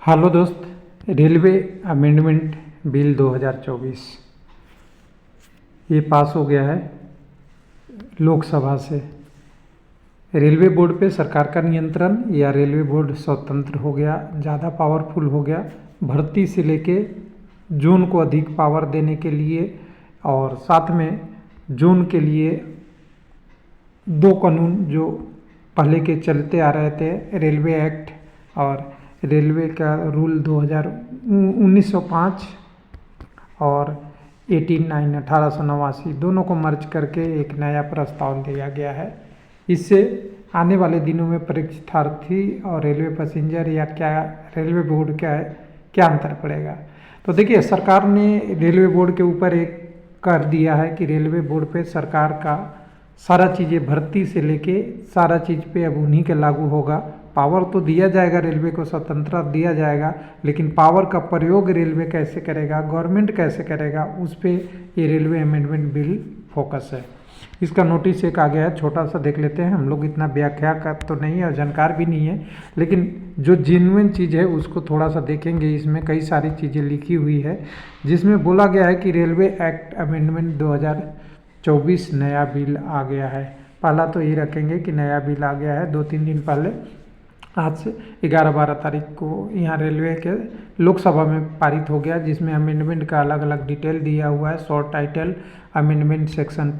Hello दोस्त। Railway amendment bill 2024 ये पास हो गया है लोकसभा से। रेलवे बोर्ड पे सरकार का नियंत्रण या रेलवे बोर्ड स्वतंत्र हो गया, ज़्यादा पावरफुल हो गया। भर्ती से लेके जोन को अधिक पावर देने के लिए और साथ में जोन के लिए दो कानून जो पहले के चलते आ रहे थे, रेलवे एक्ट और रेलवे का रूल 1905 और 1889 दोनों को मर्ज करके एक नया प्रस्ताव दिया गया है। इससे आने वाले दिनों में परीक्षार्थी और रेलवे पैसेंजर या क्या रेलवे बोर्ड क्या अंतर पड़ेगा। तो देखिए, सरकार ने रेलवे बोर्ड के ऊपर एक कर दिया है कि रेलवे बोर्ड पे सरकार का सारा चीज़ें भर्ती से लेके सारा चीज़ पे अब उन्हीं के लागू होगा। पावर तो दिया जाएगा, रेलवे को स्वतंत्रता दिया जाएगा, लेकिन पावर का प्रयोग रेलवे कैसे करेगा, गवर्नमेंट कैसे करेगा, उस पर ये रेलवे अमेंडमेंट बिल फोकस है। इसका नोटिस एक आ गया है, छोटा सा देख लेते हैं। हम लोग इतना व्याख्या कर तो नहीं है और जानकार भी नहीं है, लेकिन जो जेन्युइन चीज़ है उसको थोड़ा सा देखेंगे। इसमें कई सारी चीज़ें लिखी हुई है, जिसमें बोला गया है कि रेलवे एक्ट अमेंडमेंट 2024 नया बिल आ गया है। पहला तो ये रखेंगे कि नया बिल आ गया है। 2-3 दिन पहले, आज से 11-12 तारीख को यहाँ रेलवे के लोकसभा में पारित हो गया, जिसमें अमेंडमेंट का अलग अलग डिटेल दिया हुआ है। शॉर्ट टाइटल अमेंडमेंट सेक्शन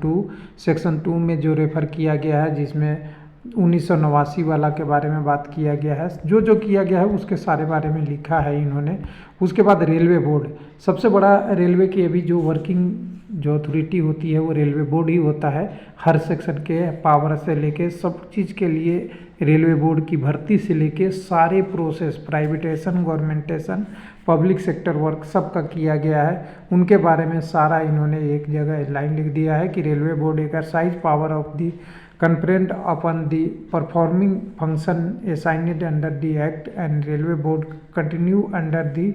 2 में जो रेफर किया गया है, जिसमें 1989 वाला के बारे में बात किया गया है। जो जो किया गया है उसके सारे बारे में लिखा है इन्होंने। उसके बाद रेलवे बोर्ड, सबसे बड़ा रेलवे की अभी जो वर्किंग जो अथॉरिटी होती है वो रेलवे बोर्ड ही होता है। हर सेक्शन के पावर से लेके सब चीज़ के लिए रेलवे बोर्ड की भर्ती से लेके सारे प्रोसेस, प्राइवेटेशन, गवर्नमेंटेशन, पब्लिक सेक्टर वर्क सबका किया गया है। उनके बारे में सारा इन्होंने एक जगह लाइन लिख दिया है कि railway board exercise power of the conferred upon the performing function assigned under the act, and railway board continue under the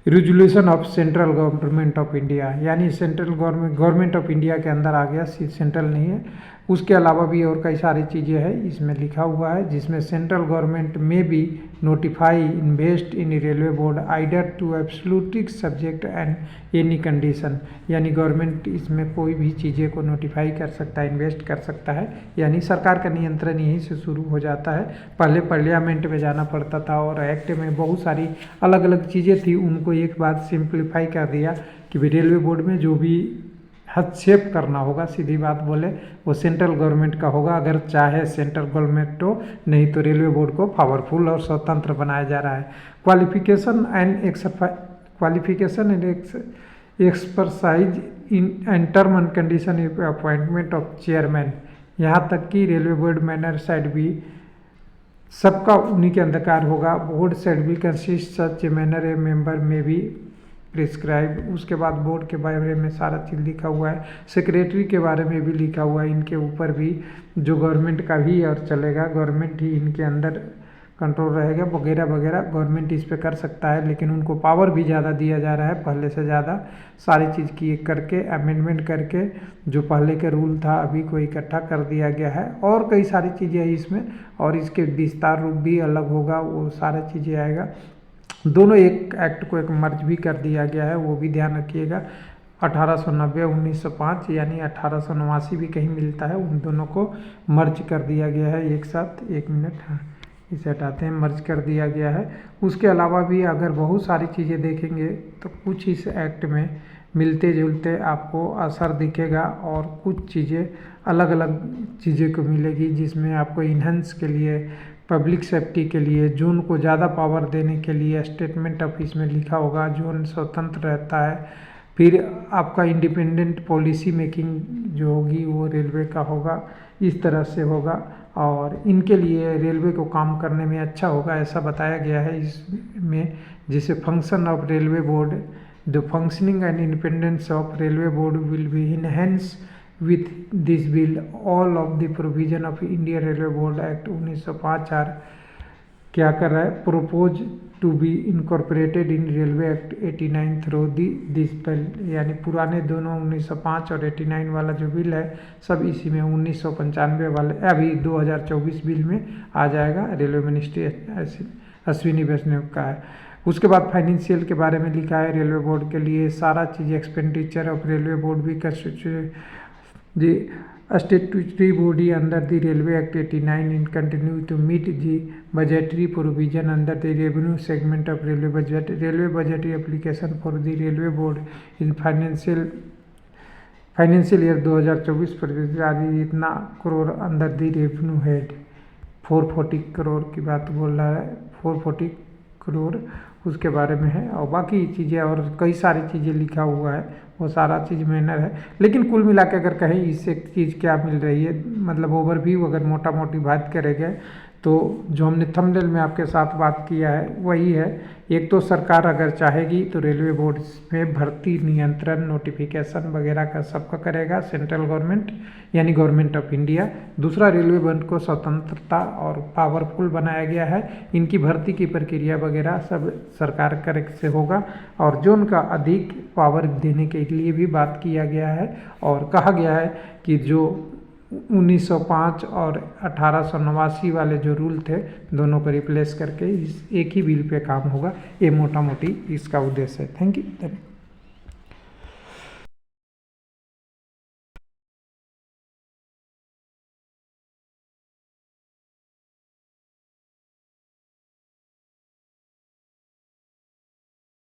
resolution of central government of India, यानी सेंट्रल गवर्नमेंट ऑफ इंडिया के अंदर आ गया, central नहीं है। उसके अलावा भी और कई सारी चीज़ें हैं इसमें लिखा हुआ है, जिसमें सेंट्रल गवर्नमेंट में भी notify invest in railway board either to absolute subject and any condition, यानी गवर्नमेंट इसमें कोई भी चीज़ें को नोटिफाई कर सकता है, इन्वेस्ट कर सकता है। यानी सरकार का नियंत्रण यहीं से शुरू हो जाता है। पहले पार्लियामेंट में जाना पड़ता था और एक्ट में बहुत सारी अलग अलग चीज़ें थी, उनको एक बात सिंप्लीफाई कर दिया कि रेलवे बोर्ड में जो भी हस्तक्षेप करना होगा, सीधी बात बोले, वो सेंट्रल गवर्नमेंट का होगा, अगर चाहे सेंट्रल गवर्नमेंट तो, नहीं तो रेलवे बोर्ड को पावरफुल और स्वतंत्र बनाया जा रहा है। Qualification and exercise in and term and condition appointment of chairman, यहाँ तक कि रेलवे बोर्ड मैनर साइड भी सबका उन्हीं के अंधकार होगा। बोर्ड साइड भी कंसिस्ट सच मैनर ए मेंबर में भी प्रिस्क्राइब। उसके बाद बोर्ड के बारे में सारा चीज़ लिखा हुआ है, सेक्रेटरी के बारे में भी लिखा हुआ है। इनके ऊपर भी जो गवर्नमेंट का भी और चलेगा, गवर्नमेंट ही इनके अंदर कंट्रोल रहेगा वगैरह वगैरह। गवर्नमेंट इस पे कर सकता है, लेकिन उनको पावर भी ज़्यादा दिया जा रहा है, पहले से ज़्यादा सारी चीज़ की करके अमेंडमेंट करके जो पहले के रूल था अभी को इकट्ठा कर दिया गया है। और कई सारी चीज़ें हैं इसमें, और इसके विस्तार रूप भी अलग होगा, वो सारी चीज़ें आएगा। दोनों एक एक्ट को एक मर्ज भी कर दिया गया है, वो भी ध्यान रखिएगा। 1890 1905 यानी 1889 भी कहीं मिलता है, उन दोनों को मर्ज कर दिया गया है एक साथ। 1 मिनट, हाँ इसे हटाते हैं, मर्ज कर दिया गया है। उसके अलावा भी अगर बहुत सारी चीज़ें देखेंगे तो कुछ इस एक्ट में मिलते जुलते आपको असर दिखेगा, और कुछ चीज़ें अलग अलग चीज़ें को मिलेगी, जिसमें आपको इन्हेंस के लिए, पब्लिक सेफ्टी के लिए, जोन को ज़्यादा पावर देने के लिए स्टेटमेंट ऑफ इसमें लिखा होगा, जोन स्वतंत्र रहता है। फिर आपका इंडिपेंडेंट पॉलिसी मेकिंग जो होगी वो रेलवे का होगा, इस तरह से होगा, और इनके लिए रेलवे को काम करने में अच्छा होगा, ऐसा बताया गया है इसमें। जिसे function of railway board, the functioning and independence of railway board will be enhance with this bill. All of the provision of India Railway Board Act 1905 are क्या कर रहा है, propose to be incorporated in railway act 89 through this bill, यानी पुराने दोनों 1905 और 89 वाला जो बिल है सब इसी में 1995 वाले अभी 2024 बिल में आ जाएगा। रेलवे मिनिस्ट्री अश्विनी वैष्णव का है। उसके बाद फाइनेंशियल के बारे में लिखा है रेलवे बोर्ड के लिए सारा चीज़ एक्सपेंडिचर ऑफ रेलवे बोर्ड भी the statutory body under the railway act 89 in continue to meet the budgetary provision under the revenue segment of railway budget application for the railway board in financial year 2024 पर इतना crore under the revenue head 440 crore की बात बोल रहा है, 440 करोड़ उसके बारे में है। और बाकी चीज़ें और कई सारी चीज़ें लिखा हुआ है, वो सारा चीज़ मैनर है। लेकिन कुल मिला के अगर कहें इससे चीज़ क्या मिल रही है, मतलब ओवरव्यू अगर मोटा मोटी बात करेंगे तो जो हमने थंबनेल में आपके साथ बात किया है वही है। एक तो सरकार अगर चाहेगी तो रेलवे बोर्ड में भर्ती नियंत्रण नोटिफिकेशन वगैरह का सबका करेगा सेंट्रल गवर्नमेंट यानी गवर्नमेंट ऑफ इंडिया। दूसरा, रेलवे बोर्ड को स्वतंत्रता और पावरफुल बनाया गया है, इनकी भर्ती की प्रक्रिया वगैरह सब सरकार करे से होगा। और जो उनका अधिक पावर देने के लिए भी बात किया गया है और कहा गया है कि जो 1905 और 1889 वाले जो रूल थे दोनों को रिप्लेस करके इस एक ही बिल पे काम होगा। ये मोटा मोटी इसका उद्देश्य है। Thank you.